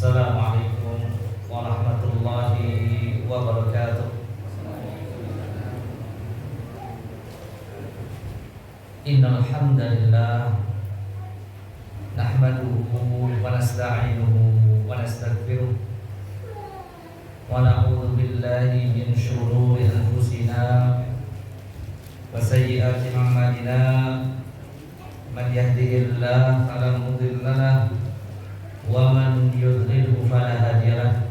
Assalamualaikum warahmatullahi wabarakatuh. Innal hamdalillah nahmaduhu wa nasta'inuhu wa nastaghfiruh wa na'udzu billahi min shururi anfusina wa sayyiati a'malina. Man yahdihillahu fala mudilla lahu wa man yudlilhu fala hadiya lahu.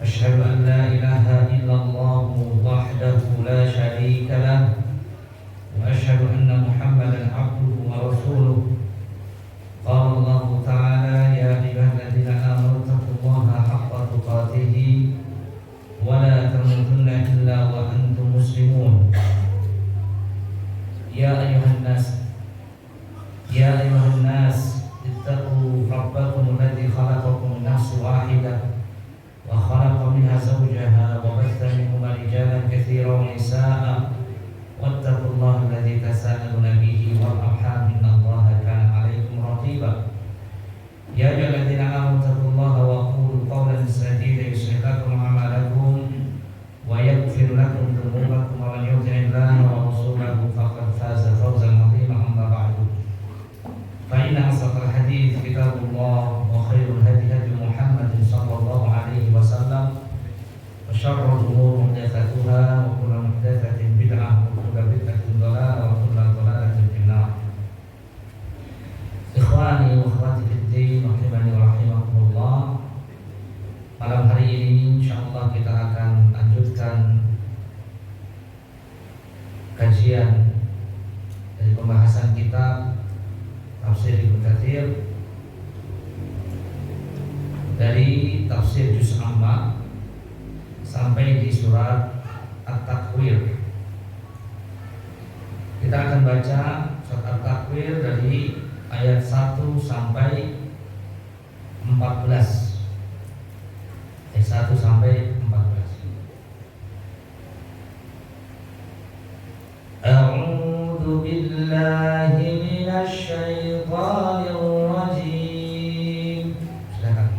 Asyhadu an la ilaha illallah wahdahu la syarika lahu wa asyhadu anna Muhammadan abduhu wa rasuluh. Qala Allah ta'ala ya ayyuhalladzina amanu taqullaha haqqa tuqatih wa la tamutunna illa wa antum muslimun. Ya ayyuhan nas ittaqu rabbakum alladzi khalaqakum min nafsin wahidah wa khalaqa minha zawjaha wa batha minhuma rijalan katsiran wa nisaa'a wattaqullaha alladzi tasaaluna bihi wal arham innallaha kana 'alaykum raqiba. Ya ayyuhalladzina amanu taqullaha wa qulu qawlan sadida yuslih lakum a'malakum wa yaghfir lakum dhunubakum wa man yuti'illaha wa rasulahu faqad faza fawzan 'azima. Amma ba'du. فإن أصدق الحديث كتاب الله وخير الهدي هدي محمد صلى الله عليه وسلم وشر الأمور محدثاتها وكل محدثة بدعة وكل بدعة ضلالة وكل ضلالة في النار. Ikhwani wa akhwati fid din rahimani wa rahimakumullah. Malam hari ini insyaallah kita akan lanjutkan kajian dari pembahasan kitab Tafsir Ibnu Katsir dari tafsir juz amma sampai di surat At-Takwir. Kita akan baca surat At-Takwir dari ayat 1 sampai 14. Ayat 1 sampai 14. A'udzu billahi minasy syaithanir rajim. Silakan.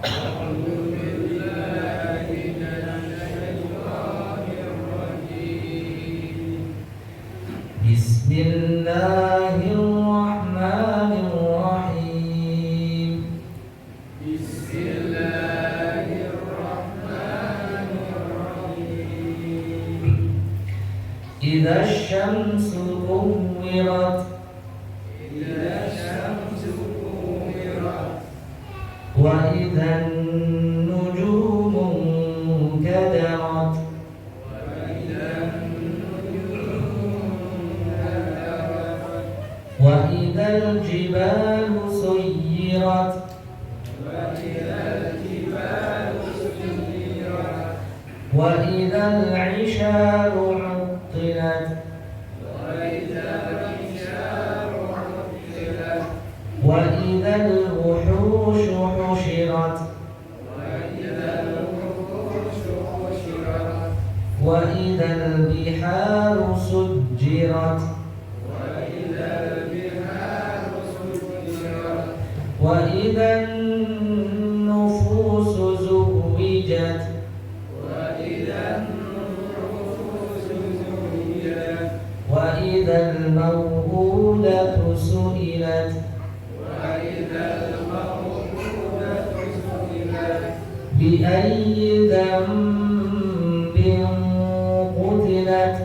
A'udzu billahi minasy syaithanir rajim. Bismillahirrahmanirrahim. Bismillahirrahmanirrahim. Idza asy-syamsu kuwirat wa idza an-nujumu kadarat wa idza al-jibalu suyirat wa idza al-'isharu 'uttilat wa idza al-wuhushu hushirat wa idza al-biharu sujjirat wa idza an-nufusu zuwijat wa idza al-maw'udatu su'ilat bi ayyi dhanbin qutilat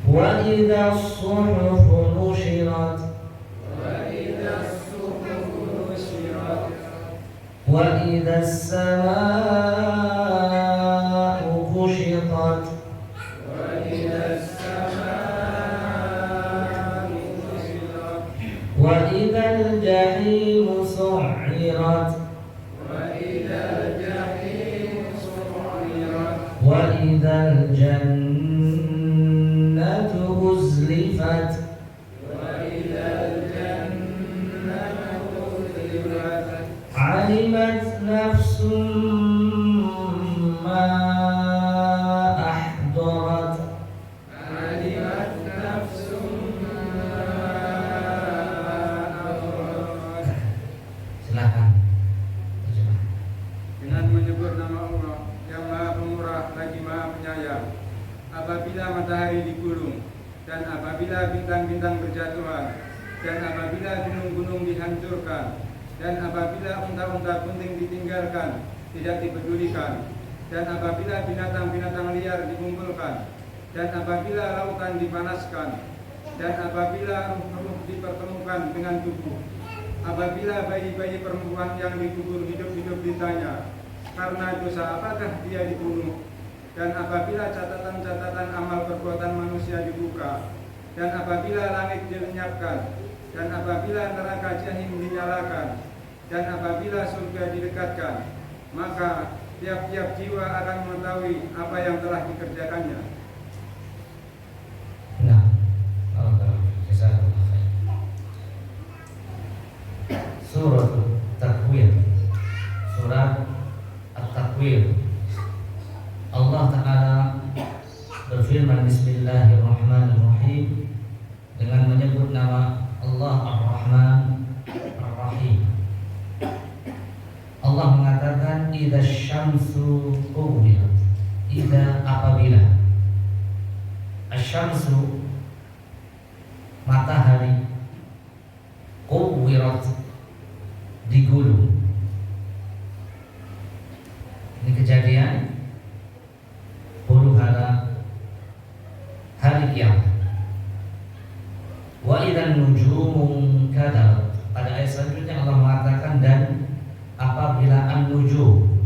wa idza as-suhufu nushirat wa idza as-samaa'u kushitat wa idza al-jahimu su'irat wa idza al-jannatu uzlifat alimat nafsum ma ahdarat apabila matahari digulung, dan apabila bintang-bintang berjatuhan, dan apabila gunung-gunung dihancurkan, dan apabila unta-unta bunting ditinggalkan, tidak dipedulikan, dan apabila binatang-binatang liar dikumpulkan, dan apabila lautan dipanaskan, dan apabila ruh-ruh dipertemukan dengan tubuh, apabila bayi-bayi perempuan yang dikubur hidup-hidup ditanya, karena dosa apakah dia dibunuh, dan apabila catatan-catatan amal perbuatan manusia dibuka, dan apabila langit dilenyapkan, dan apabila neraka jahim dinyalakan, dan apabila surga didekatkan, maka tiap-tiap jiwa akan mengetahui apa yang telah dikerjakannya. Nah, Surat Takwir, Surat At-Takwir. Allah Ta'ala berfirman, Bismillahirrahmanirrahim, dengan menyebut nama Allah Ar-Rahman Ar-Rahim. Allah mengatakan idza syamsu kuwirat, idza apabila asyamsu matahari, kuwirat digulung. Ini kejadian huru hara hari kiamat. Wa idzan nujumu kadarat, pada ayat selanjutnya Allah mengatakan dan apabila an-nujum,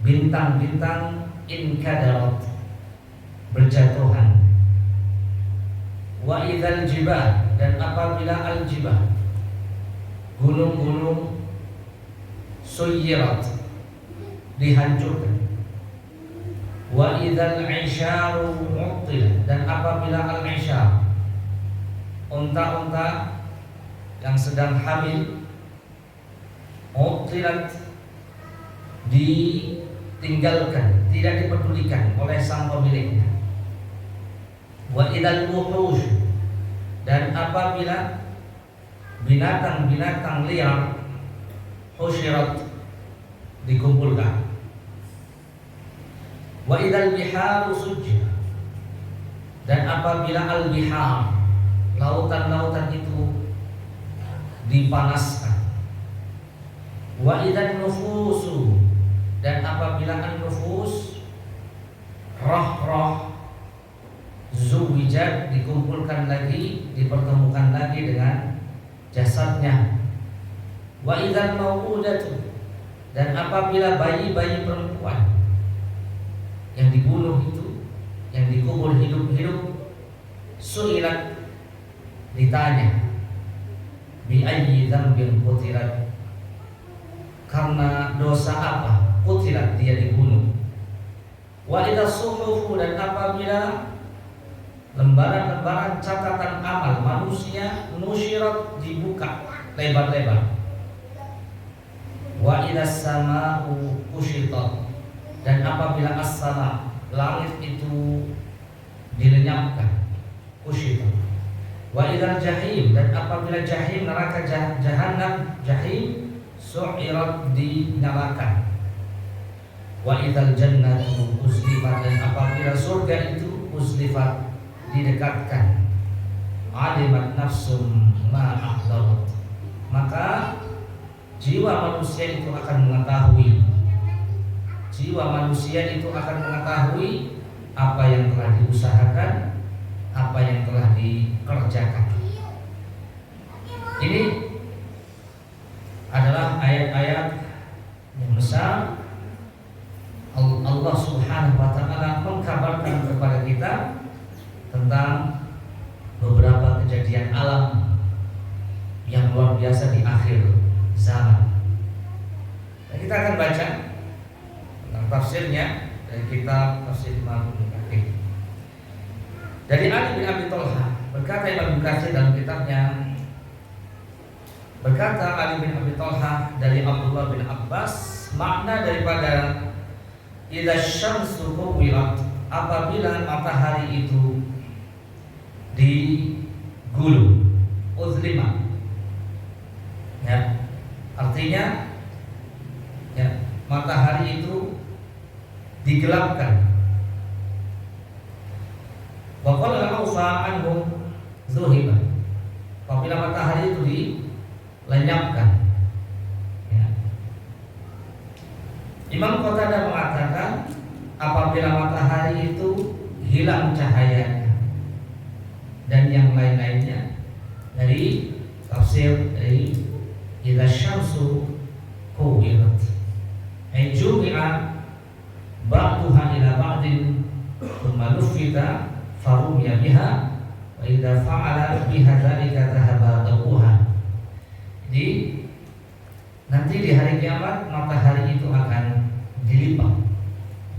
bintang-bintang, inkadarat, berjatuhan. Wa idzal jibal, dan apabila al-jibal, gunung-gunung, suyirat, dihancurkan. Wa idzal isyaru mu'tilat, dan apabila al-isyar, unta-unta yang sedang hamil, mu'tilat, ditinggalkan, tidak dipedulikan oleh sang pemiliknya. Wa idzal wuhush, dan apabila binatang-binatang liar, husyirat, dikumpulkan. Wa idzal biharu sujjirat, dan apabila al-bihar, lautan-lautan itu dipanaskan. Wa idzan nufusu, dan apabila an-nufus, roh-roh, zuwijat, dikumpulkan lagi, dipertemukan lagi dengan jasadnya. Wa idzal mau'udatu, dan apabila bayi-bayi perempuan yang dibunuh itu, yang dikubur hidup-hidup, su'ilat, ditanya, bi ayyi dzambin qutilat, karena dosa apa qutilat dia dibunuh. Wa idzas suhufu, dan apabila lembaran-lembaran catatan amal manusia nusyirat, dibuka lebar-lebar. Wa idzas sama'u kushitat, dan apabila as-sama, langit itu dilenyapkan, kushitat. Wa idzal jahim, dan apabila jahim, neraka jahanam, jahim, su'irat, dinyalakan. Wa idzal jannatu uzlifat, dan apabila surga itu uzlifat, didekatkan. Alimat nafsum ma ahdarat, maka jiwa manusia itu akan mengetahui, jiwa manusia itu akan mengetahui apa yang telah diusahakan, apa yang telah dikerjakan. Ini adalah ayat-ayat yang besar. Allah Subhanahu wa ta'ala mengkabarkan kepada kita tentang beberapa kejadian alam yang luar biasa di akhir zaman. Dan kita akan baca tentang tafsirnya dari kitab Tafsir Imam Ibnu Katsir. Dari Ali bin Abi Thalha, berkata Imam Ibnu Katsir dalam kitabnya, berkata Ali bin Abi Thalha dari Abdullah bin Abbas, makna daripada idza syamsu kuwirat, apabila matahari itu digulung, uzlima, ya, artinya ya, matahari itu digelapkan, Wa qala al-awfa anhu zuhiba. Apabila matahari itu dilenyapkan. Ya. Imam Qatadah mengatakan apabila matahari itu hilang cahayanya dan yang lain-lainnya dari tafsir dari idza syamsu kuwirat ay jumi'a ba'daha ila ba'din thumma lufita farumiya biha wa idza fa'ala biha dzalika dhahaba dawuha. Jadi nanti di hari kiamat matahari itu akan dilipat,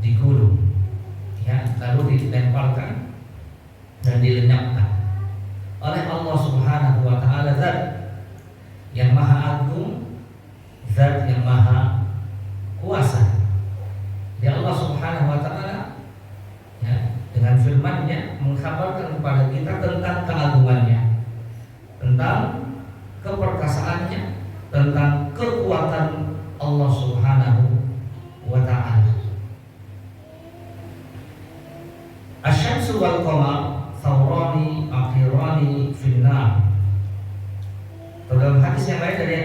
digulung, ya, lalu dilemparkan dan dilenyapkan oleh Allah Subhanahu wa taala, zat yang maha agung, zat yang maha kuasa. Ya Allah Subhanahu wa taala ya, dengan firman-Nya mengkhabarkan kepada kita tentang keagungannya, tentang keperkasaannya, tentang kekuatan Allah Subhanahu wa taala. Asy-syamsu wal qamar thawrani akhirani finnar. Dalam hadis yang lain dari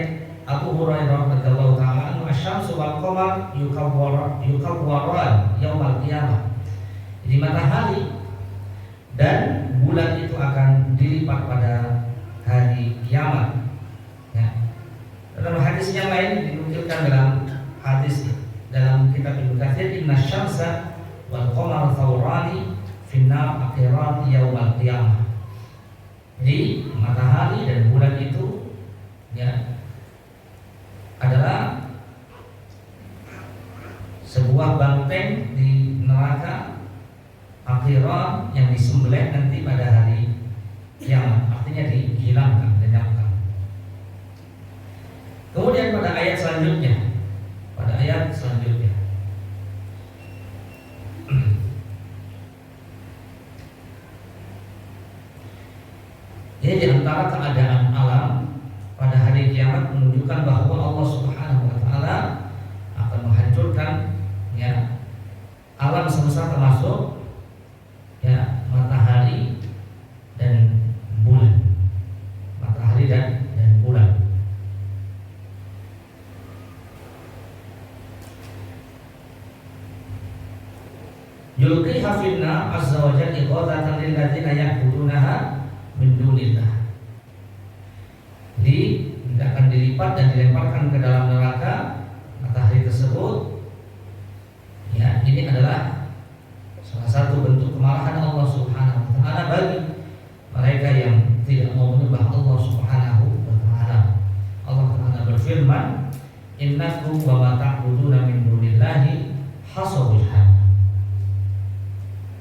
Abu Hurairah radhiyallahu taala, asy-syamsu wal qamar yukawwaran yaumil qiyamah. Jadi matahari dan bulan itu akan dilipat pada hari kiamat. Ya. Dalam hadis yang lain dinukilkan dalam hadis dalam kitab Ibnu Katsir, inna syamsa wal qamar thawrani finnar akhirat yaumil qiyamah. Jadi matahari dan bulan itu ya adalah sebuah banteng di neraka akhirat yang disembelih nanti pada hari kiamat, artinya dihilangkan, lenyapkan. Kemudian pada ayat selanjutnya, ini di antara keadaan alam pada hari kiamat menunjukkan bahwa Allah Subhanahu wa taala akan menghancurkan ya alam semesta, termasuk ya matahari dan bulan. Matahari dan bulan. Yulqiha finna azza wa jalla iqadatan lil ladzina ya'budunaha min dunillah. Jadi tidak akan dilipat dan dilemparkan ke dalam neraka matahari tersebut. Ya, ini adalah salah satu bentuk kemarahan Allah Subhanahu wa taala bagi mereka yang tidak mau menyembah Allah Subhanahu wa taala. Allah Taala berfirman, innakum wa ma ta'buduna min dunillahi hasabul jahannam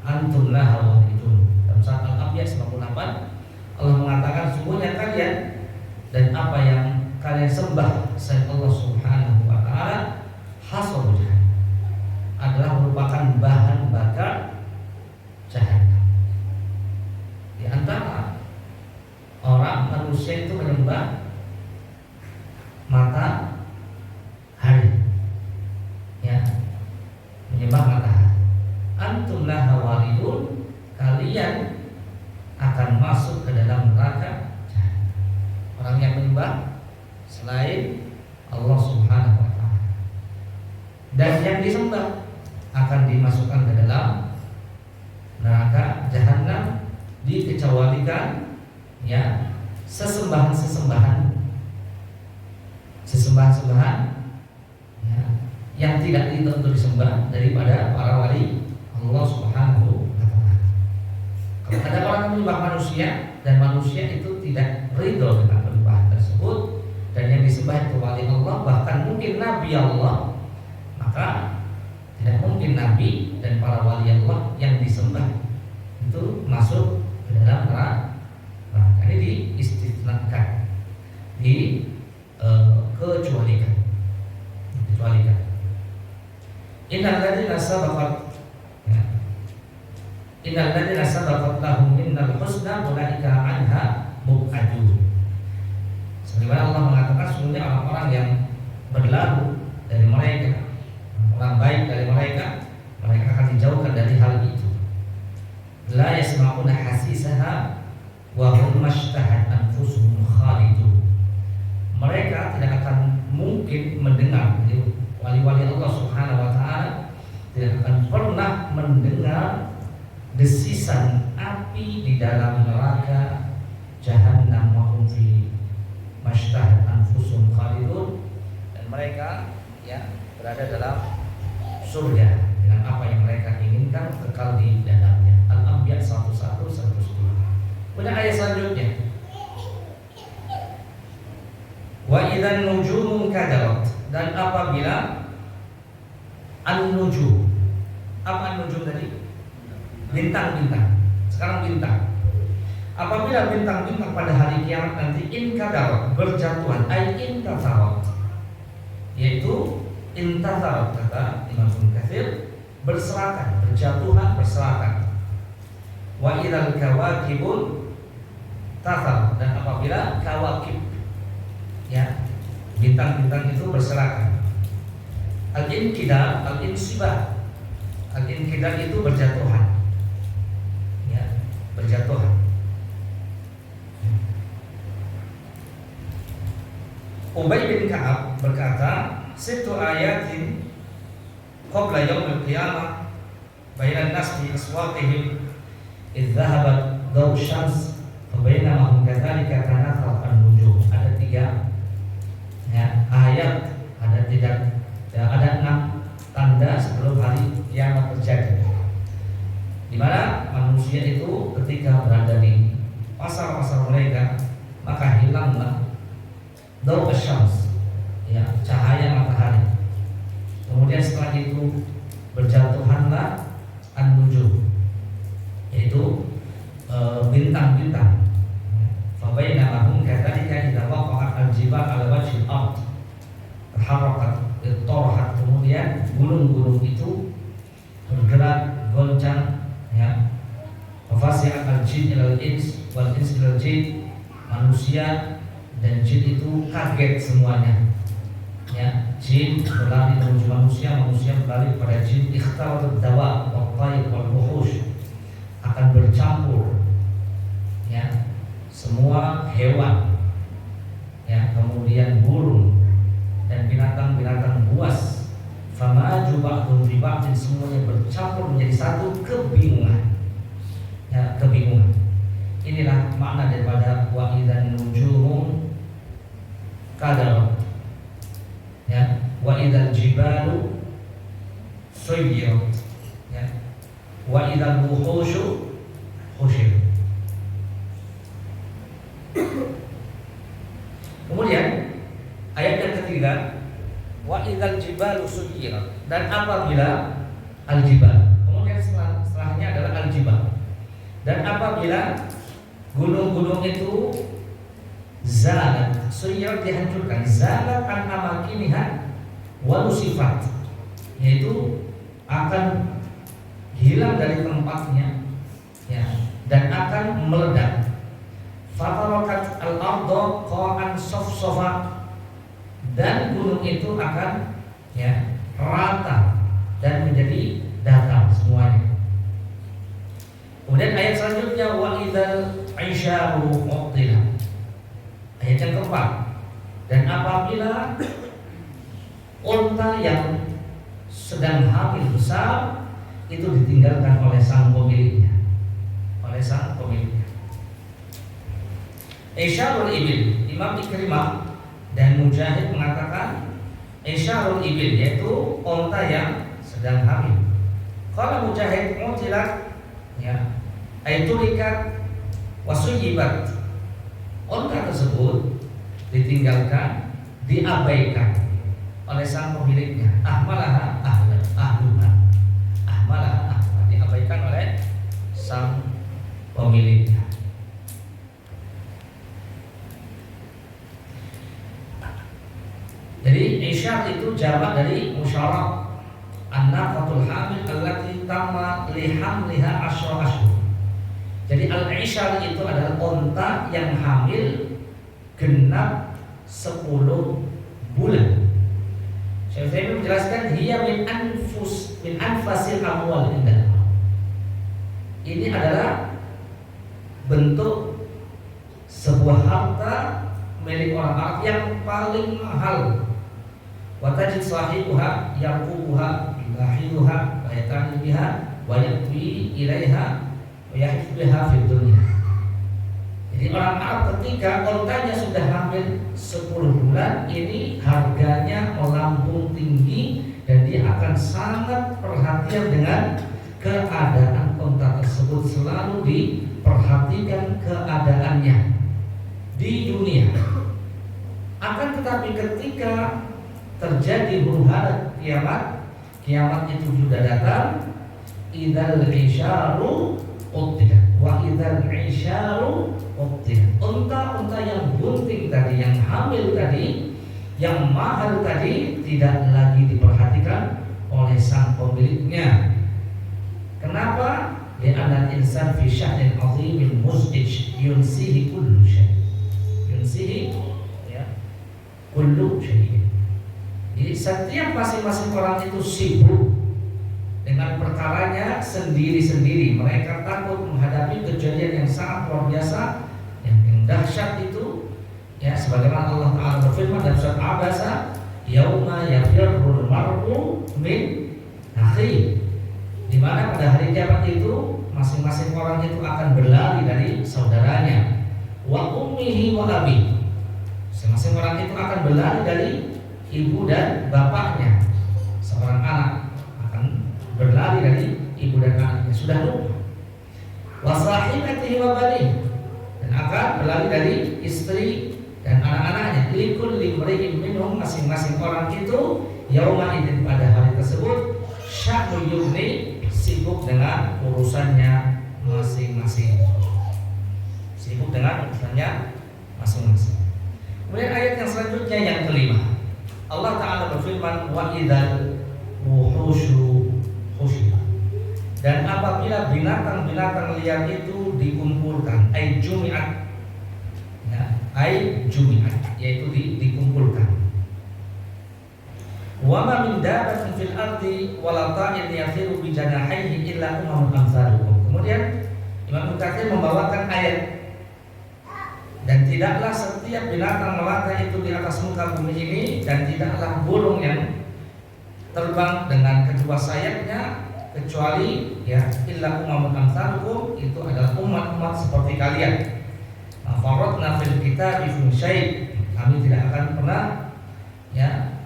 antum laha waridun. Dalam surat Al-Anbiya 98 Allah mengatakan, sungguhnya kalian dan apa yang kalian sembah selain Allah Subhanahu wa taala hasabul jahannam adalah merupakan bahan bakar jahanam. Di antara orang manusia itu menyembah matahari, ya, menyembah matahari. Antum laha waridun, kalian akan masuk ke dalam neraka jahanam. Orang yang menyembah selain Allah Subhanahu wa taala dan yang disembah akan dimasukkan ke dalam neraka jahanam, dikecualikan ya sesembahan ya, yang tidak untuk disembah daripada para wali Allah Subhanahu wa taala. Kalau ada orang yang menyembah manusia dan manusia itu tidak ridho dengan penyembahan tersebut dan yang disembah itu wali Allah, bahkan mungkin nabi Allah, maka tidak mungkin nabi dan para wali Allah yang disembah itu masuk ke dalam neraka. Ini diistisnakan, dikecualikan. Innal ladzina sabaqat lahum minnal husna ulaika anha mub'adun. Sebagaimana Allah mengatakan, sesungguhnya orang-orang yang berlalu dari mereka, orang baik dari mereka akan dijauhkan dari hal itu. La yasma'una fiha wa hum mashtahat anfusuhum khalidun. Mereka tidak akan mungkin mendengar, wali-wali Allah Subhanahu wa taala tidak akan pernah mendengar desisan api di dalam neraka jahannam wa hum fi mashtahat anfusuhum khalidun, dan mereka berada dalam surga dengan apa yang mereka inginkan, kekal di dalamnya. Al-Anbiya 101-102. Kemudian ayat selanjutnya, wa idzan nujumu kadarat, dan apabila an-nujum, apa an-nujum tadi? Bintang-bintang. Sekarang bintang. Apabila bintang-bintang pada hari kiamat nanti inkadarat, berjatuhan, ay intasarat, yaitu intasarat, kata Imam Ibnu Katsir, berserakan, berjatuhan, berserakan. Wa idzal kawakibun tasar, dan apabila kawakib, bintang-bintang itu berserakan. Al-inqidar, al-insibah. Al-inqidar itu berjatuhan. Berjatuhan. Ubay bin Ka'ab berkata, "Sittu ayatin qabla yaumil qiyamah bainan nas fi aswaqihim idh dhahabat daw syams fa bainama hum kadzalika tanathat an-nujum." Ada 3 ayat, ada 6 tanda sebelum hari kiamat terjadi, di mana manusia itu ketika berada di pasar-pasar mereka, maka hilanglah daw asyams, cahaya matahari. Kemudian setelah itu berjatuhanlah an-nujum, yaitu bintang-bintang. Fa bainama hum kadzalika idza waqa'at al-jibal 'ala wajhil ard taharakat ittarahat, kemudian gunung-gunung itu bergerak, goncang, Fasi'at al-jin ilal ins wal ins ilal jin, manusia dan jin itu kaget semuanya. Jin berlari menuju manusia, manusia berlari kepada jin. Ikhtarat dawa wal tayr wal wuhush, akan bercampur semua hewan, kemudian burung dan binatang-binatang buas. Famaju ba'dhum bi ba'din, semuanya bercampur menjadi satu, kebingungan. Kebingungan. Inilah makna daripada wa idzan nujumu kadarat, wa idzal jibalu suyirat, wa idzal wuhushu husyir. Kemudian ayat yang ketiga, wa idzal jibalu suyirat, dan apabila al-jibal, kemudian setelahnya adalah al-jibal, dan apabila gunung-gunung itu zalat, suyirat dihancurkan, zalat an amakiniha wa nusifat, yaitu akan hilang dari tempatnya, dan akan meledak. Fatarakat al-ardha qa'an safsafa, dan gunung itu akan rata dan menjadi datar semuanya. Kemudian ayat selanjutnya, wa idzal 'isyaru uqtilat, ayat yang keempat, dan apabila unta yang sedang hamil besar itu ditinggalkan oleh sang pemiliknya, Isyarul ibil, Imam Ikrimah dan Mujahid mengatakan isyarul ibil yaitu unta yang sedang hamil. Kalau Mujahid utilat, aitulikat wasuyibat, unta tersebut ditinggalkan, diabaikan oleh sang pemiliknya. Ahmalaha ahluha, diabaikan oleh sang pemiliknya. Jadi isyar itu jamak dari musyarah an-naqatul hamil allati tamma li hamliha asyra ashhur. Jadi al-isyar itu adalah unta yang hamil genap 10 bulan. Syekh Utsaimin menjelaskan hiya min anfasil amwal indah. Ini adalah bentuk sebuah harta milik orang Arab yang paling mahal. Wa tajid sahibuha yarqubuha bilahiha wa yatani biha wa yakwi ilaiha wa yahif biha fid dunya. Jadi orang Arab ketika ontanya sudah hamil 10 bulan, ini harganya melambung tinggi dan dia akan sangat perhatian dengan keadaan onta tersebut, selalu diperhatikan keadaannya di dunia. Akan tetapi ketika terjadi huru-hara kiamat itu sudah datang, idzal isyaru utiya wa idzal isyaru utiya. Unta-unta yang bunting tadi, yang hamil tadi, yang mahal tadi tidak lagi diperhatikan oleh sang pemiliknya. Kenapa? Li'anna al-insan fi sya'nin 'azimin muz'ij yunsihi kullu syai'. Yunsihi kullu syai'. Jadi setiap masing-masing orang itu sibuk dengan perkaranya sendiri-sendiri. Mereka takut menghadapi kejadian yang sangat luar biasa, yang dahsyat itu. Ya, sebagaimana Allah Ta'ala berfirman dalam surat Abasa, yauma yafirrul mar'u min akhi, di mana pada hari kiamat itu masing-masing orang itu akan berlari dari saudaranya. Wa ummihi wa abi, masing-masing orang itu akan berlari dari ibu dan bapaknya. Seorang anak akan berlari dari ibu dan anaknya, sudah lupa. Wa sahibatihi wa bani, dan akan berlari dari istri dan anak-anaknya. Likul limri'in minhum, masing-masing orang itu yauma idzin, pada hari tersebut, sya'nu yughni, sibuk dengan urusannya masing-masing. Sibuk dengan urusannya masing-masing. Kemudian ayat yang selanjutnya yang kelima, Allah Ta'ala berfirman, wa idzal wuhusyu husyirat, dan apabila binatang-binatang liar itu dikumpulkan, ay jumi'at, yaitu dikumpulkan. Wa ma min dabbatin fil ardi wala ta'ir yathiru bi janahihi illa umamun amsalukum. Kemudian Imam Katsir membawakan ayat, dan tidaklah setiap binatang melata itu di atas muka bumi ini, dan tidaklah burung yang terbang dengan kedua sayapnya kecuali illa umamun amsalukum, itu adalah umat-umat seperti kalian. Faradna fil kitabi min syai', kami tidak akan pernah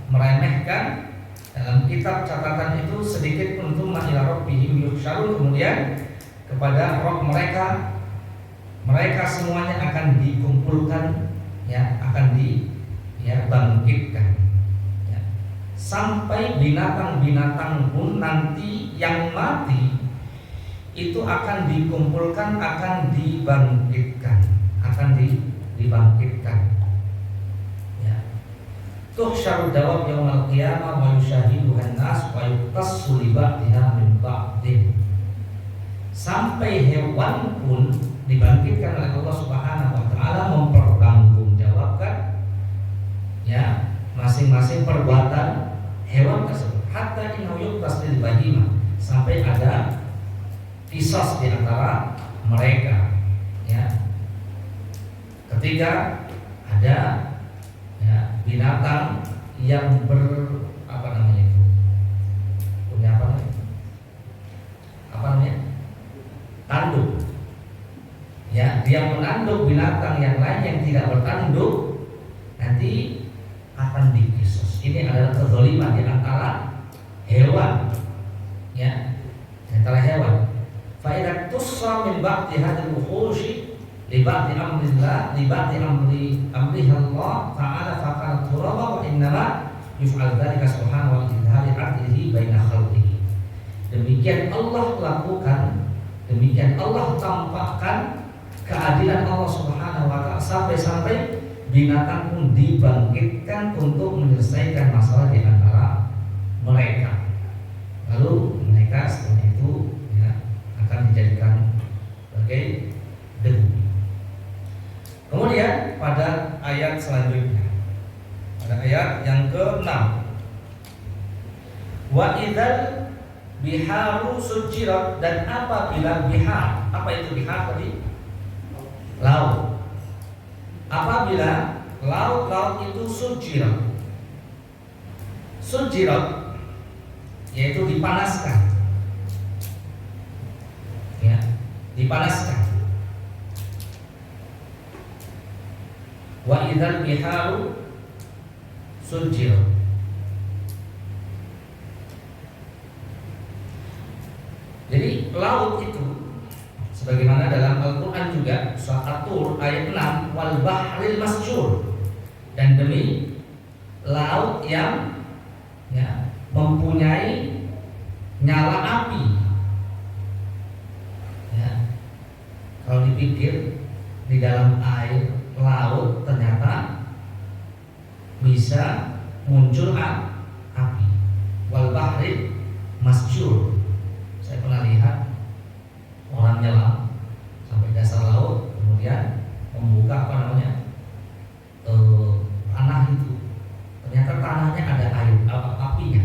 meremehkan dalam kitab catatan itu sedikit pun. Tsumma ila rabbihim yuhsyarun, kemudian kepada Rabb mereka semuanya akan dikumpulkan, akan dibangkitkan. Sampai binatang-binatang pun nanti yang mati itu akan dikumpulkan, akan dibangkitkan, dibangkitkan. Tuhsyaru dawab yaumil qiyamah wa yushahiduhan nas wa yuqtassu li ba'diha min ba'din. Sampai hewan pun dibangkitkan oleh Allah Subhanahu wa taala, mempertanggungjawabkan masing-masing perbuatan hewan tersebut. Hatta innahu yuqtas lil bahimah, sampai ada qisas di antara mereka. Ketika ada binatang yang tanduk, dia menanduk binatang yang lain yang tidak bertanduk, nanti akan dikisos. Ini adalah kezaliman di antara hewan, antara hewan. Fa idza tussa min ba'di hadhihi al-wuhushi li ba'di amrillah, li ba'di amriha Allah ta'ala faqala turaba wa innama yuf'al dzalika subhanahu wa ta'ala adlihi baina khalqihi. Demikian Allah lakukan, demikian Allah tampakkan keadilan Allah Subhanahu wa ta'ala, sampai-sampai binatang pun dibangkitkan untuk menyelesaikan masalah di antara mereka. Lalu mereka setelah itu akan dijadikan sebagai debu. Kemudian pada ayat selanjutnya, pada ayat yang ke-6, wa idzal biharu sujirat, dan apabila bihar, apa itu bihar tadi? laut. Apabila laut-laut itu sujirat, yaitu dipanaskan, ya, dipanaskan. Wa idzal biharu sujirat. Jadi laut itu sebagaimana dalam Al-Qur'an juga surat At-Tur ayat 6, wal bahril masjur, dan demi laut yang ya, mempunyai nyala api. Ya. Kalau dipikir di dalam air laut ternyata bisa muncul api. Wal bahril masjur. Saya pernah lihat orang nyelam sampai dasar laut, kemudian membuka tanah itu. Ternyata tanahnya ada air, apinya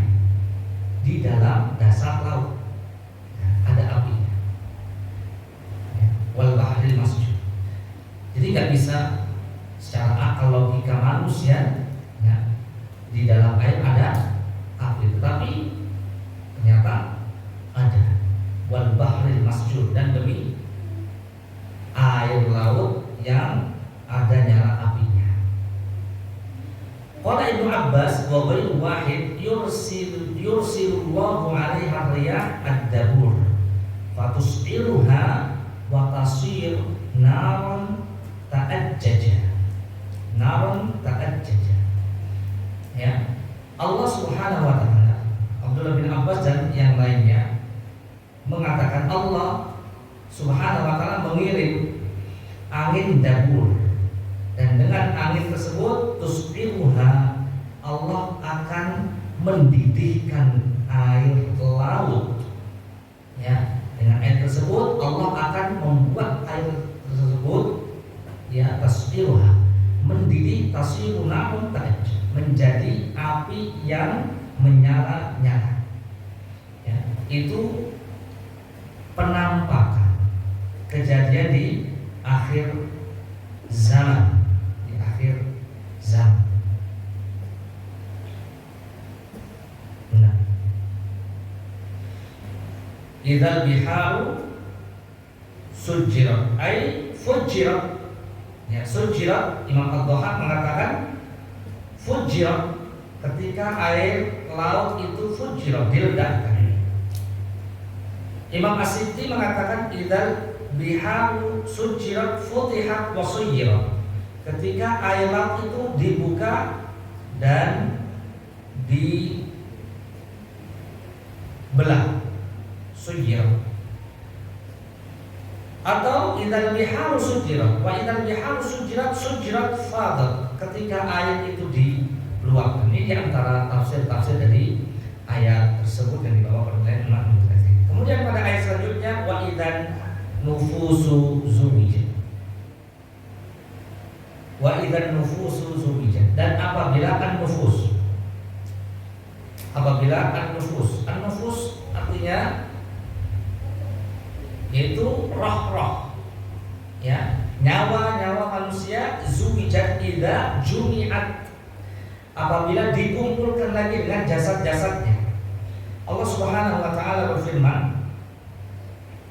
di dalam dasar laut, ya, ada apinya. Ya, wal bahril masjur. Jadi nggak bisa secara akal logika manusia, ya, di dalam air ada api, tetapi ternyata ada. Wal bahril masjur, dan demi air laut yang ada nyala apinya. Qala Ibnu Abbas wa ghairu wahid yursilullahu 'alaiha riyah ad-dabur fatus'iruha wa tasir naran ta'ajjaja. Ya, Allah Subhanahu wa taala, Abdullah bin Abbas dan yang lainnya mengatakan Allah Subhanahu wa taala mengirim angin dabur, dan dengan angin tersebut tusbihuha, Allah akan mendidihkan air laut. Ya, dengan air tersebut Allah akan membuat air tersebut, ya, tasbihuha, mendidih, tasiruna menjadi api yang menyala-nyala. Ya, itu penampakan kejadian di akhir zaman, Nah, idzal biharu sujirat ay fujirat. Ya, sujirat, Imam Ad-Dhahhak mengatakan fujirat ketika air laut itu fujirat, diledakkan. Imam As-Sibti mengatakan idzal biharu sujirat futihat wa suyirat, ketika air laut itu dibuka dan dibelah, suyirat. Atau idzal biharu sujirat wa idzal biharu sujirat fadat, ketika air itu diluapkan. Ini di antara tafsir-tafsir dari ayat tersebut yang dibawa oleh Imam Al-Ghazali. Kemudian pada ayat selanjutnya wa idzan nufusu zuwijat. Wa idzan nufusu zuwijat, dan apabila an-nufus. An-nufus artinya yaitu roh-roh, ya, nyawa-nyawa manusia, zuwijat idza jumi'at, apabila dikumpulkan lagi dengan jasad-jasadnya. Allah Subhanahu wa taala berfirman,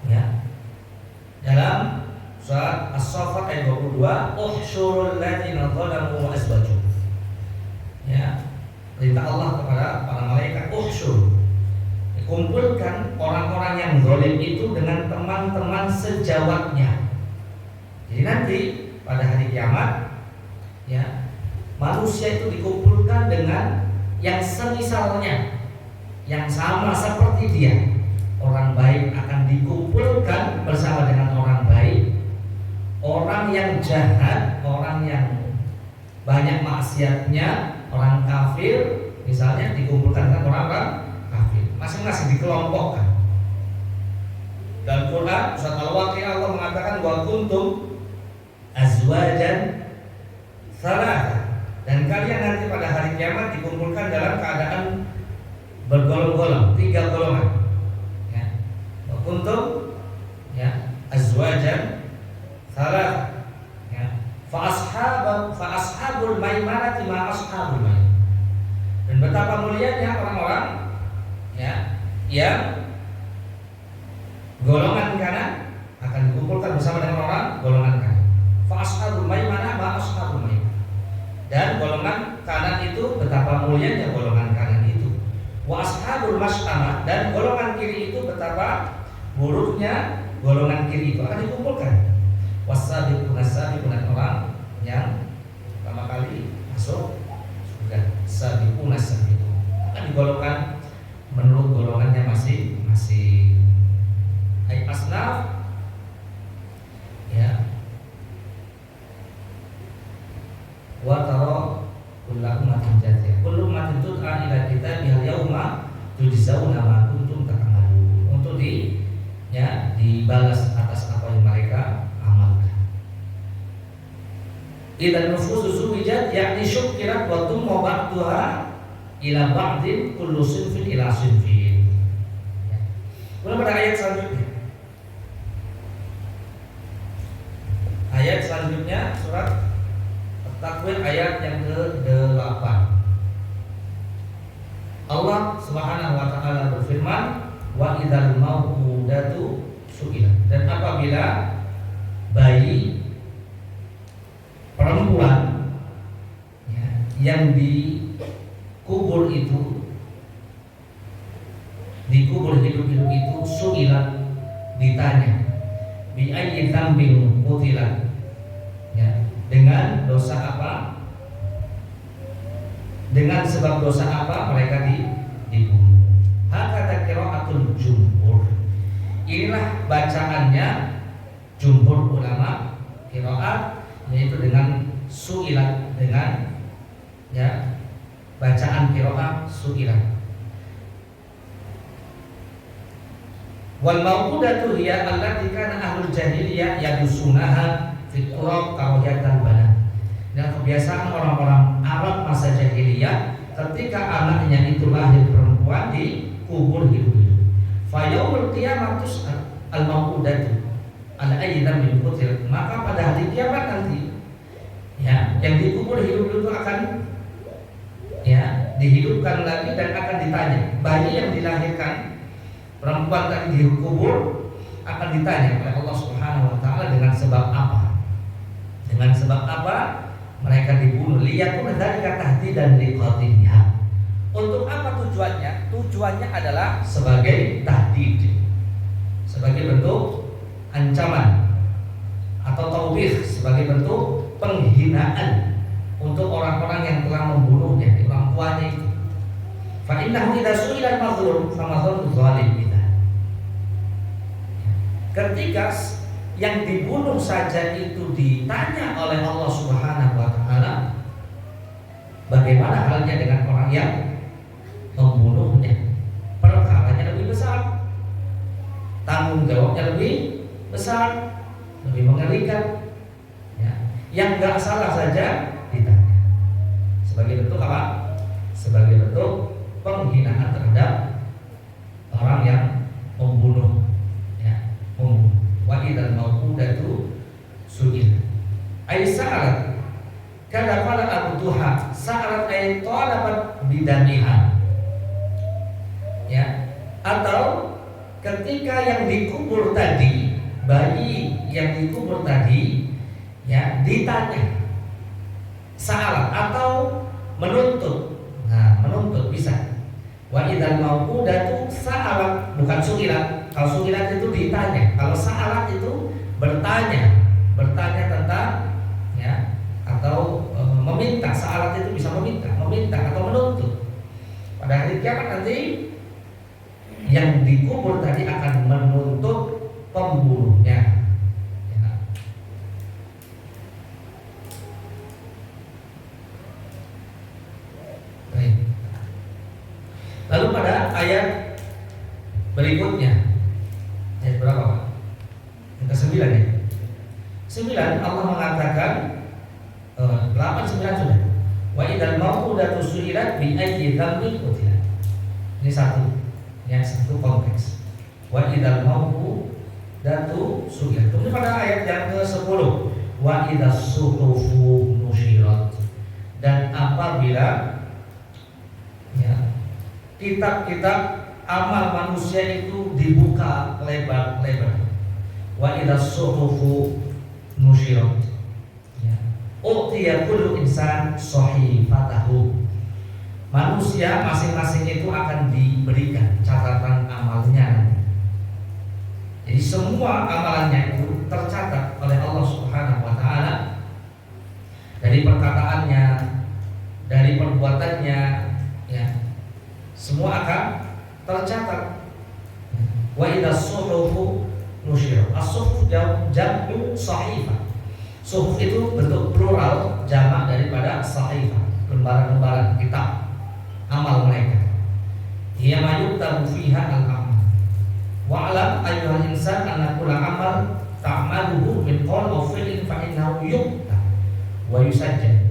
ya, dalam surat As-Saffat ayat 22, uhsyurul ladzina zalamu wa azwajuhum. Ya, perintah Allah kepada para malaikat, uhsyur, kumpulkan orang-orang yang zalim itu dengan teman-teman sejawatnya. Jadi nanti pada hari kiamat, ya, manusia itu dikumpulkan dengan yang semisalnya, yang sama seperti dia. Orang baik akan dikumpulkan bersama dengan orang baik, orang yang jahat, orang yang banyak maksiatnya, orang kafir misalnya dikumpulkan dengan orang-orang kafir, masing-masing dikelompokkan. Dalam Quran surat Al-Waqi'ah Allah mengatakan wa kuntum azwajan thalatha, dan kalian nanti pada hari kiamat dikumpulkan dalam keadaan bergolong-golong, 3 golongan. Ya. Wa kuntum, ya, azwajan thalatha, golongan kanan akan dikumpulkan bersama dengan orang golongan kanan. Fa ashabul maimanah ma ashabul maimanah. Dan golongan kanan itu betapa mulianya golongan kanan itu. Wa ashabul mas'amah, dan golongan kiri itu betapa buruknya golongan kiri itu akan dikumpulkan. Wasabiquna sabiquna, orang yang pertama kali masuk surga. Sabiquna sabiquna akan digolongkan menurut golongannya masing-masing. Ai asnaf, ya. Wa tara kullu ummatin jathiyah. Kullu ummatin tud'a ila kitabihal yauma tujzauna ma kuntum ta'malun. Untuk dibalas atas apa yang mereka amalkan. Idza nufusu zuwijat yakni syukirat wa tumma ba'daha ila ba'din kullu sinfin ila sinfin. Kemudian pada ayat selanjutnya. Ayat selanjutnya surat Takwir ayat yang ke-8. Allah Subhanahu wa taala berfirman, wa idzal mau'udatu su'ilat. Dan apabila bayi perempuan yang dikubur hidup-hidup itu su'ilat, ditanya bi ayyi dzambin qutilat, dengan dosa apa, dengan sebab dosa apa mereka dibunuh. Hakata qiraatul jumhur. Inilah bacaannya jumhur ulama qiraat, yaitu dengan su'ilat, dengan bacaan qiraat su'ilat. Wal mau'udatu hiya allati kana ahlul jahiliyah yadusunaha fi turab kawiyatan banat. Dan kebiasaan orang-orang Arab masa jahiliyah, ketika anaknya itu lahir perempuan dikubur hidup-hidup. Fa yaumul qiyamah tus'al al mau'udatu ala ayyi dzambin qutilat. Maka pada hari kiamat nanti yang dikubur hidup-hidup itu akan dihidupkan lagi dan akan ditanya. Bayi yang dilahirkan perempuan tadi dikubur akan ditanya oleh Allah Subhanahu wa taala dengan sebab apa? Dengan sebab apa mereka dibunuh? Liyakun dzalika tahdidan liqatilha. Untuk apa tujuannya? Tujuannya adalah sebagai tahdid, sebagai bentuk ancaman atau taubih, sebagai bentuk penghinaan untuk orang-orang yang telah membunuhnya, orang tuanya itu. Fa innahu idza su'ila al-mazlum fa mazlum zalim. Ketika yang dibunuh saja itu ditanya oleh Allah Subhanahu wa taala, bagaimana halnya dengan orang yang membunuhnya? Perkaranya lebih besar, tanggung jawabnya lebih besar, lebih mengerikan. Yang nggak salah saja ditanya. Sebagai bentuk apa? Sebagai bentuk penghinaan terhadap orang yang membunuh. Wa idzal mau'udatu su'ilat. Ai sa'alat kada qala abduha sa'alat ay talabat bidamiha. Atau ketika yang dikubur tadi, bayi yang dikubur tadi ditanya sa'alat atau menuntut. Menuntut bisa. Wa idzal mau'udatu sa'alat, bukan su'ilat. Kalau su'ilat itu ditanya, kalau sa'alat itu bertanya tentang atau meminta. Sa'alat itu bisa meminta atau menuntut. Pada hari kiamat nanti yang dikubur tadi akan menuntut pembunuhnya. Baik. Lalu pada ayat berikutnya, ayat berapa Pak? Yang ke-9 ya? 9 Allah mengatakan 8, 9 sudah. Wa idzal mau'udatu su'ilat bi ayyi dzambin qutilat. Ini satu konteks. Wa idzal mau'udatu su'ilat. Kemudian pada ayat yang ke-10, wa idzas suhufu nusyirat. Dan apabila kitab-kitab amal manusia itu dibuka lebar-lebar. Wa idza suhufu nusyirat. Ya. Utiya kullu insan sahifatahu. Manusia masing-masing itu akan diberikan catatan amalnya. Jadi semua amalannya itu tercatat oleh Allah Subhanahu wa taala, dari perkataannya, dari perbuatannya, ya. Semua akan tercatat. Wa idza suhufu nusyirat. As-suhuf jam'u sahifah. Suhuf itu bentuk plural jamak daripada sahifah, lembaran-lembaran kitab amal mereka. Hiya ma yuktabu fiha al-amal. Wa'lam ayyuhal insan anna kulla amal ta'maluhu min qawl aw fi'lin fa innahu yuktab wa yusajjal.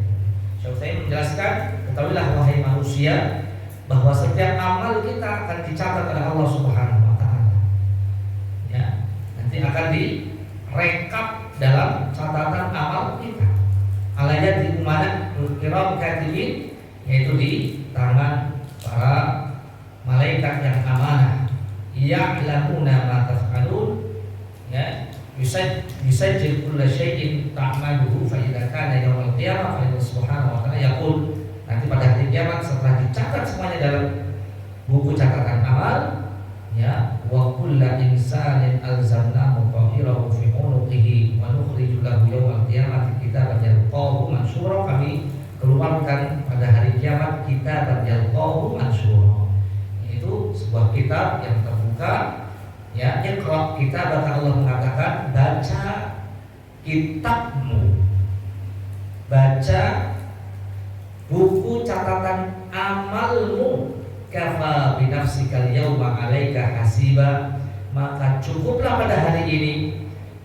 Saya menjelaskan, ketahuilah wahai manusia bahwa setiap amal kita akan dicatat oleh Allah Subhanahu wa taala. Ya, nanti akan direkap dalam catatan amal kita. Alayat di mana kiram katibin, yaitu di tangan para malaikat yang amanah. Ya'lamuna ma taf'alun, ya, yusajjil kulla syai'in ta'maluhu fa idza kana yaumul qiyamah fa inna subhanahu wa ta'ala yaqul. Nanti pada hari kiamat setelah dicatat semuanya dalam buku catatan amal, ya, wa kullu insanin alzamnahu tahirahu fi unuqihi wa nukhriju lahu yawmal qiyamati kitaban yalqahu mansyura. Kami keluarkan pada hari kiamat kitaban yalqahu mansyura. Itu sebuah kitab yang terbuka, ya. Iqra kitabaka, Allah mengatakan baca kitabmu, baca buku catatan amalmu. Kafa bi nafsikal yauma 'alaika hasiba. Maka cukuplah pada hari ini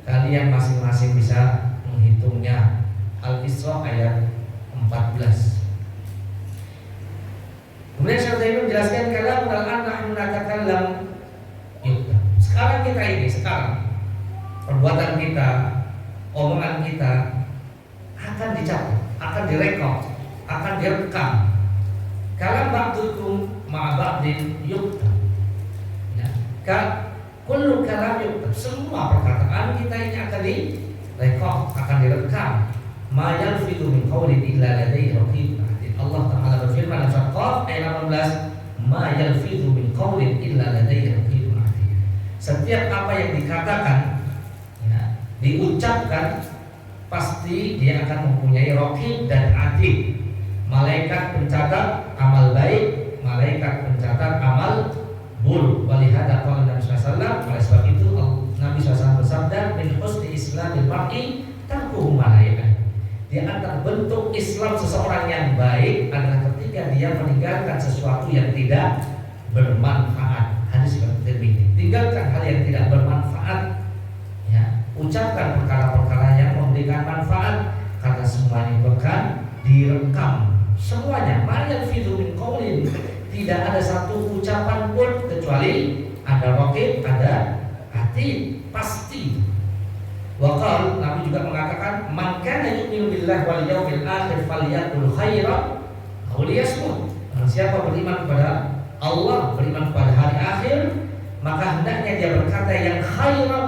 kalian masing-masing bisa menghitungnya. Al-Isra ayat 14. Kemudian Syekh Utsaimin menjelaskan kalam al-an nahnu natakallam. Sekarang kita ini, sekarang perbuatan kita, omongan kita akan dicatat, akan direkod, akan direkam. Kalam ba'dukum ma'a ba'din yuktab. Ya, kullu kalam yuktab. Semua perkataan kita ini akan direkod, akan direkam. Ma yalfidu min qawlin illa ladayhi raqibun. Allah Ta'ala berfirman dalam surat Qaf ayat 18, ma yalfidhu min qawlin illa ladayhi raqibun atid. Setiap apa yang dikatakan, ya, diucapkan, pasti dia akan mempunyai raqib dan atid, malaikat pencatat amal baik, malaikat pencatat amal buruk. Walihada qala Nabi sallallahu alaihi wasallam, oleh sebab itu Nabi SAW bersabda, min husni islamil mar'i tarkuhu ma la ya'ni. Di antara bentuk Islam seseorang yang baik adalah ketika dia meninggalkan sesuatu yang tidak bermanfaat. Hadis Imam Tirmidzi. Tinggalkan hal yang tidak bermanfaat, ya. Ucapkan perkara-perkara yang memberikan manfaat, karena semuanya itu akan direkam. Semuanya, ma yalfidhu min qawlin. Tidak ada satu ucapan pun kecuali ada raqib, ada atid, pasti. Waqal, Nabi juga mengatakan, man kana yu'minu billahi wal yawmil akhir falyaqul khairan aw liyasmut. Siapa beriman kepada Allah, beriman kepada hari akhir, maka hendaknya dia berkata yang khairan,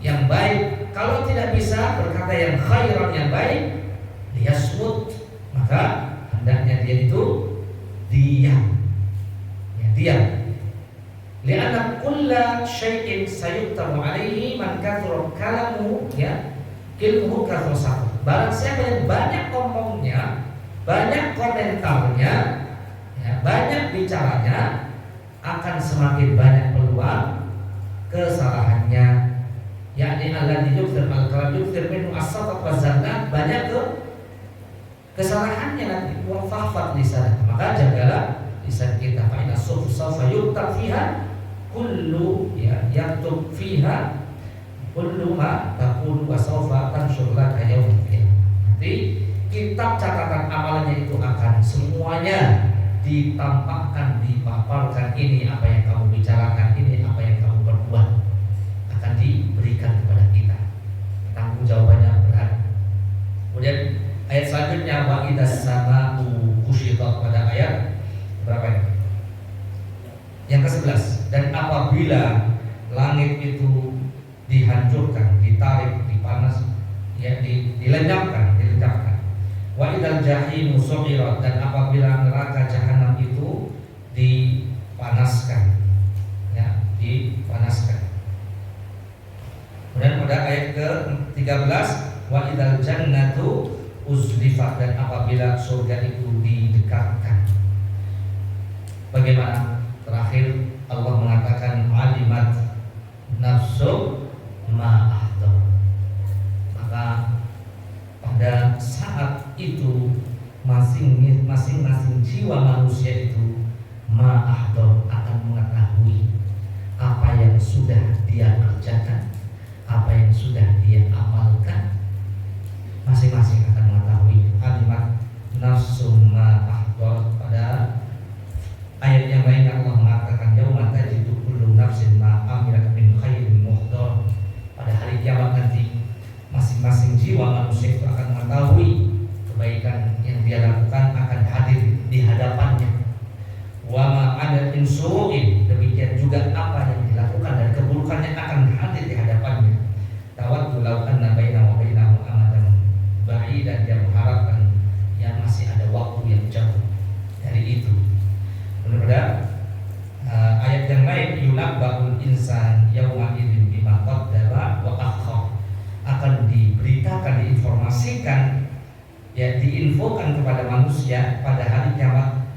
yang baik. Kalau tidak bisa berkata yang khairan, yang baik, liyasmut, maka hendaknya dia itu diam. Ya, diam. Lianna kulla syai'in sayuktabu alaihi man kathura kalamu, ya, ilmuhu kathura sahur. Barang siapa yang banyak ngomongnya, banyak komentarnya, ya, banyak bicaranya, akan semakin banyak peluang kesalahannya. Yakni alladzi yukthir al-kalam yukthir minhu as-satat wa zallat, banyak kesalahannya nanti. Wa fahfad lisan, maka jagalah lisan kita. Fa inna sawfa yuktab fiha kullu, ya, yaktub fiha kullu ma taqulu wa sawfa tanshur laka yawmal qiyamah. Nanti kitab catatan amalannya itu akan semuanya ditampakkan, dipaparkan. Ini apa yang kamu bicarakan, ini apa yang kamu perbuat, akan diberikan kepada kita. Tanggung jawabannya berat. Kemudian ayat selanjutnya, wa idas sama'u kusyitat, pada ayat berapa ini? Yang ke-11, dan apabila langit itu dihancurkan, ditarik, dipanas, ya dilenyapkan. Wa idzal jahimu su'irat, dan apabila neraka jahanam itu dipanaskan, ya, dipanaskan. Kemudian pada ayat ke-13, wa idzal jannatu uzlifat, dan apabila surga itu didekatkan. Bagaimana? Terakhir Allah mengatakan alimat nafsu ma ahdar. Maka pada saat itu masing-masing jiwa manusia itu ma ahdar akan mengetahui apa yang sudah dia kerjakan, apa yang sudah dia amalkan. Masing-masing akan mengetahui alimat nafsu ma ahdar. Pada ayat yang lain Allah mengatakan yauma tajidu kullu nafsin ma amilat min khairin muhdar. Pada hari kiamat nanti masing-masing jiwa manusia itu akan mengetahui kebaikan yang dia lakukan akan hadir di hadapannya. Wa ma ada min su'in, demikian juga apa yang dilakukan dan keburukannya akan hadir di hadapannya. Tawaddu law anna bainahu wa bainahu amadan ba'id, dan dia mengharapkan yang masih ada waktu yang jauh dari itu. Pada ayat yang lain yunabba'ul insan yauma idzin bima qaddara wa akhkhar, akan diberitakan, diinformasikan, ya diinfokan kepada manusia pada hari kiamat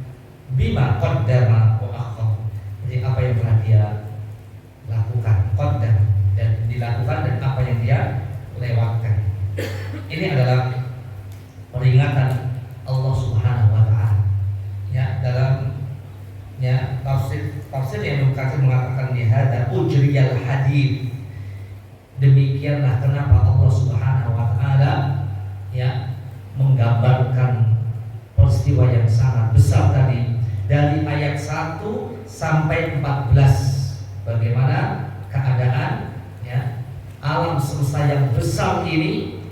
bima qaddara wa akhkhar. Jadi apa yang telah dia lakukan, qaddar, dan dilakukan, dan apa yang dia lewatkan. Ini adalah peringatan Allah Subhanahu wa taala. Ya, dalam tafsir yang mengatakan lihada ujriyal hadid. Demikianlah kenapa Allah Subhanahu wa taala ya menggambarkan peristiwa yang sangat besar tadi dari ayat 1 sampai 14. Bagaimana keadaan ya alam semesta yang besar ini,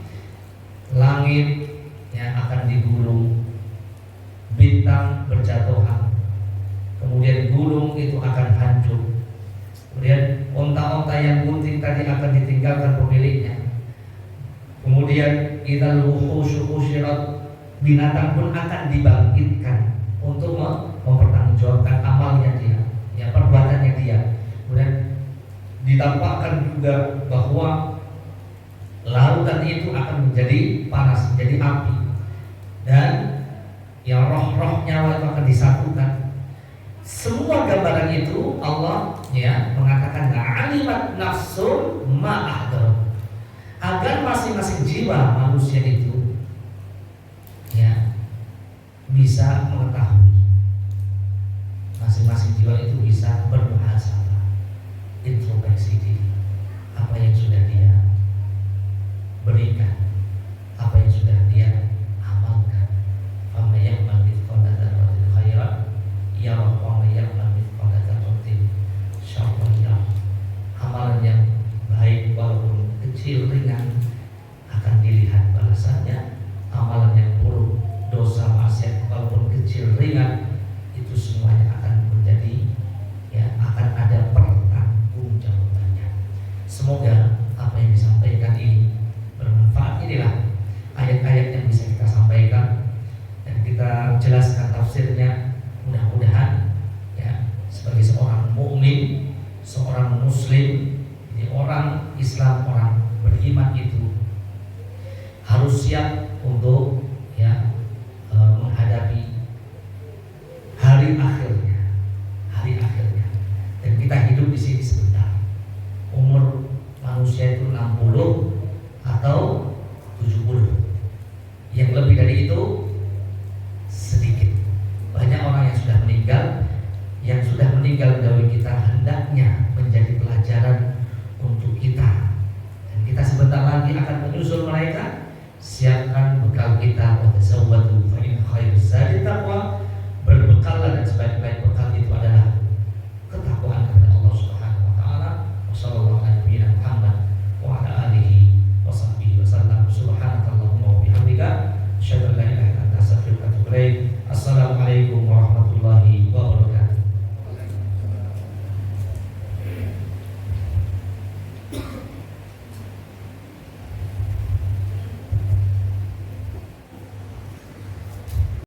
langit yang akan digulung, bintang berjatuhan, kemudian gunung itu akan hancur, kemudian onta-onta yang gunting tadi akan ditinggalkan pemiliknya, kemudian idzal wuhusyu husyirat, binatang pun akan dibangkitkan untuk mempertanggungjawabkan amalnya dia, ya perbuatannya dia. Kemudian ditampakkan juga bahwa lautan itu akan menjadi panas, menjadi api, dan yang roh-roh nyawa itu akan disatukan. Semua gambaran itu Allah ya mengatakan alimat nafsul ma ahdar, agar masing-masing jiwa manusia itu ya bisa mengetahui, masing-masing jiwa itu bisa bermuhasabah, introspeksi diri, apa yang sudah dia berikan, apa yang sudah dia amalkan. Fa may ya'mal mithqala dzarratin khairan yarah wa may ya'mal mithqala dzarratin syarran yarah. Amalan yang baik walaupun kecil ringan akan dilihat balasannya. Amalan yang buruk, dosa maksiat walaupun kecil ringan, itu semuanya akan menjadi ya akan ada pertanggungjawabannya. Semoga apa yang disampaikan ini bermanfaat. Inilah ayat-ayat yang bisa kita sampaikan dan kita jelaskan tafsirnya. Mudah-mudahan ya sebagai seorang mukmin, seorang muslim, ini orang Islam, orang beriman itu harus siap untuk ya menghadapi hari akhirnya, dan kita hidup di sini sebentar. Umur manusia itu 60 atau 70. Yang lebih dari itu sedikit. Banyak orang yang sudah meninggal. Yang sudah meninggal dahulu kita hendaknya menjadi pelajaran untuk kita. Dan kita sebentar lagi akan menyusul mereka. Siapkan bekal kita, wa tazawwadu fa in khairu